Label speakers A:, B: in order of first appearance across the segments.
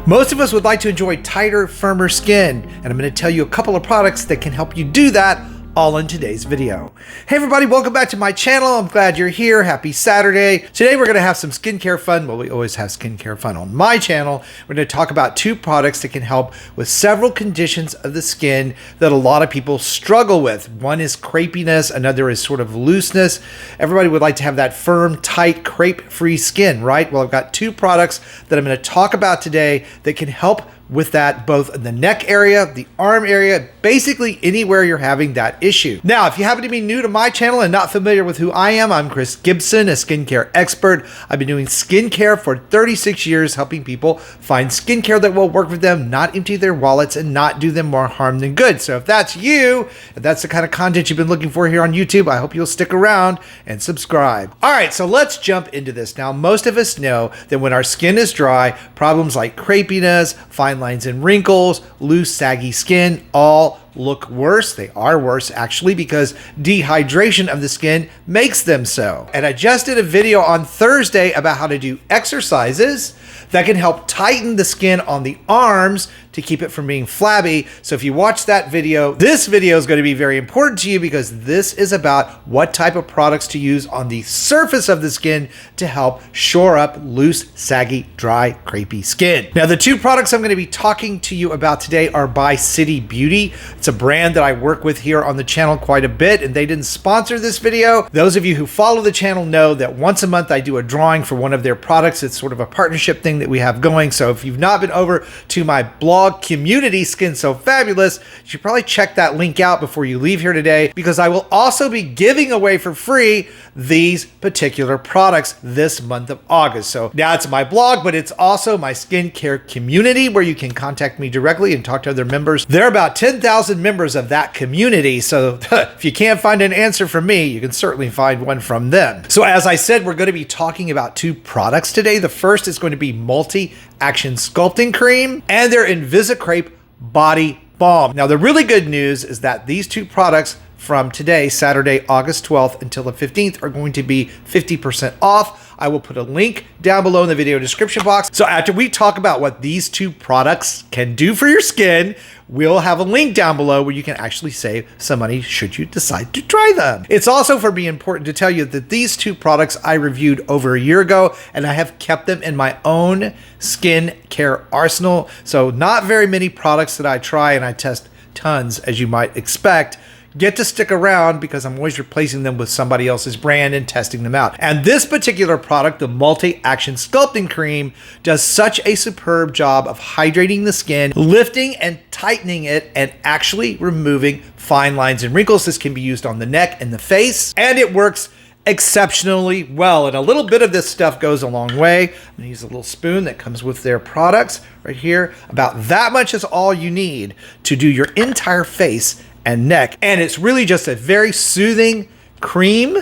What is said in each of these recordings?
A: Most of us would like to enjoy tighter, firmer skin, and I'm going to tell you a couple of products that can help you do that all in today's video. Hey everybody, welcome back to my channel. I'm glad you're here. Happy Saturday. Today we're going to have some skincare fun. Well, we always have skincare fun on my channel. We're going to talk about two products that can help with several conditions of the skin that a lot of people struggle with. One is crepiness, another is sort of looseness. Everybody would like to have that firm, tight, crepe-free skin, right? Well, I've got two products that I'm going to talk about today that can help with that, both in the neck area, the arm area, basically anywhere you're having that issue. Now, if you happen to be new to my channel and not familiar with who I am, I'm Chris Gibson, a skincare expert. I've been doing skincare for 36 years, helping people find skincare that will work for them, not empty their wallets, and not do them more harm than good. So if that's you, if that's the kind of content you've been looking for here on YouTube, I hope you'll stick around and subscribe. All right, so let's jump into this. Now, most of us know that when our skin is dry, problems like crepiness, fine lines and wrinkles, loose, saggy skin, all look worse. They are worse actually because dehydration of the skin makes them so. And I just did a video on Thursday about how to do exercises that can help tighten the skin on the arms to keep it from being flabby. So if you watch that video, this video is going to be very important to you because this is about what type of products to use on the surface of the skin to help shore up loose, saggy, dry, crepey skin. Now, the two products I'm going to be talking to you about today are by City Beauty. It's a brand that I work with here on the channel quite a bit, and they didn't sponsor this video. Those of you who follow the channel know that once a month I do a drawing for one of their products. It's sort of a partnership thing that we have going. So if you've not been over to my blog community, Skin So Fabulous, you should probably check that link out before you leave here today, because I will also be giving away for free these particular products this month of August. So now it's my blog, but it's also my skincare community where you can contact me directly and talk to other members. There are about 10,000 members of that community. So if you can't find an answer from me, you can certainly find one from them. So as I said, we're going to be talking about two products today. The first is going to be Multi-Action Sculpting Cream and their Invisicrepe Body Balm. Now, the really good news is that these two products from today, Saturday, August 12th until the 15th, are going to be 50% off. I will put a link down below in the video description box. So after we talk about what these two products can do for your skin, we'll have a link down below where you can actually save some money should you decide to try them. It's also for me important to tell you that these two products I reviewed over a year ago, and I have kept them in my own skin care arsenal. So not very many products that I try, and I test tons as you might expect, get to stick around because I'm always replacing them with somebody else's brand and testing them out. And this particular product, the Multi-Action Sculpting Cream, does such a superb job of hydrating the skin, lifting and tightening it, and actually removing fine lines and wrinkles. This can be used on the neck and the face, and it works exceptionally well. And a little bit of this stuff goes a long way. I'm gonna use a little spoon that comes with their products right here. About that much is all you need to do your entire face and neck. And it's really just a very soothing cream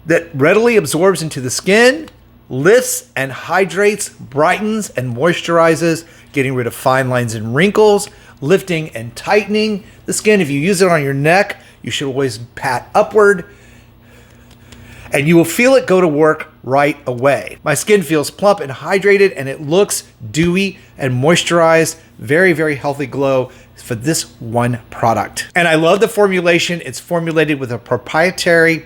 A: that readily absorbs into the skin, lifts and hydrates, brightens and moisturizes, getting rid of fine lines and wrinkles, lifting and tightening the skin. If you use it on your neck, you should always pat upward, and you will feel it go to work right away. My skin feels plump and hydrated, and it looks dewy and moisturized. Very, very healthy glow for this one product. And I love the formulation. It's formulated with a proprietary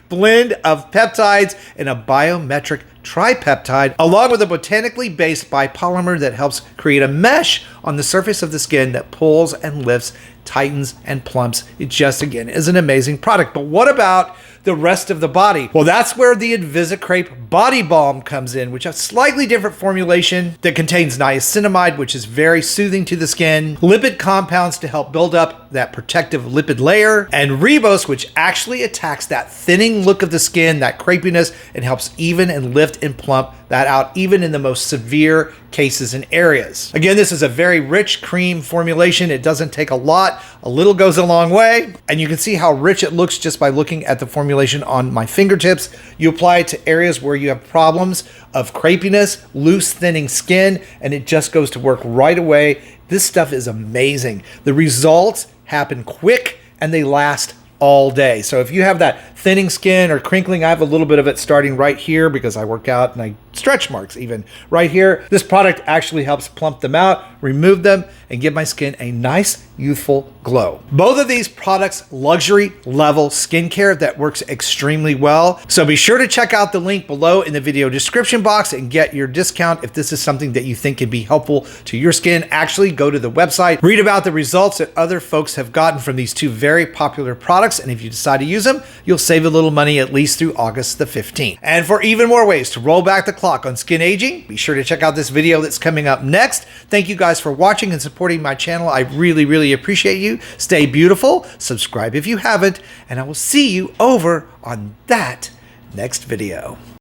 A: blend of peptides and a biometric tripeptide, along with a botanically based biopolymer that helps create a mesh on the surface of the skin that pulls and lifts, tightens and plumps. It just, again, is an amazing product. But what about the rest of the body? Well, that's where the Invisicrepe Body Balm comes in, which has a slightly different formulation that contains niacinamide, which is very soothing to the skin, lipid compounds to help build up that protective lipid layer, and ribose, which actually attacks that thinning look of the skin, that crepiness, and helps even and lift and plump that out, even in the most severe cases and areas. Again, this is a very rich cream formulation. It doesn't take a lot. A little goes a long way. And you can see how rich it looks just by looking at the formulation on my fingertips. You apply it to areas where you have problems of crepiness, loose, thinning skin, and it just goes to work right away. This stuff is amazing. The results happen quick and they last all day. So if you have that thinning skin or crinkling. I have a little bit of it starting right here because I work out and I stretch marks even right here. This product actually helps plump them out, remove them, and give my skin a nice, youthful glow. Both of these products, luxury level skincare that works extremely well. So be sure to check out the link below in the video description box and get your discount if this is something that you think can be helpful to your skin. Actually, go to the website, read about the results that other folks have gotten from these two very popular products, and if you decide to use them, you'll save a little money at least through August the 15th. And for even more ways to roll back the clock on skin aging, be sure to check out this video that's coming up next. Thank you guys for watching and supporting my channel. I really appreciate you. Stay beautiful, subscribe if you haven't, and I will see you over on that next video.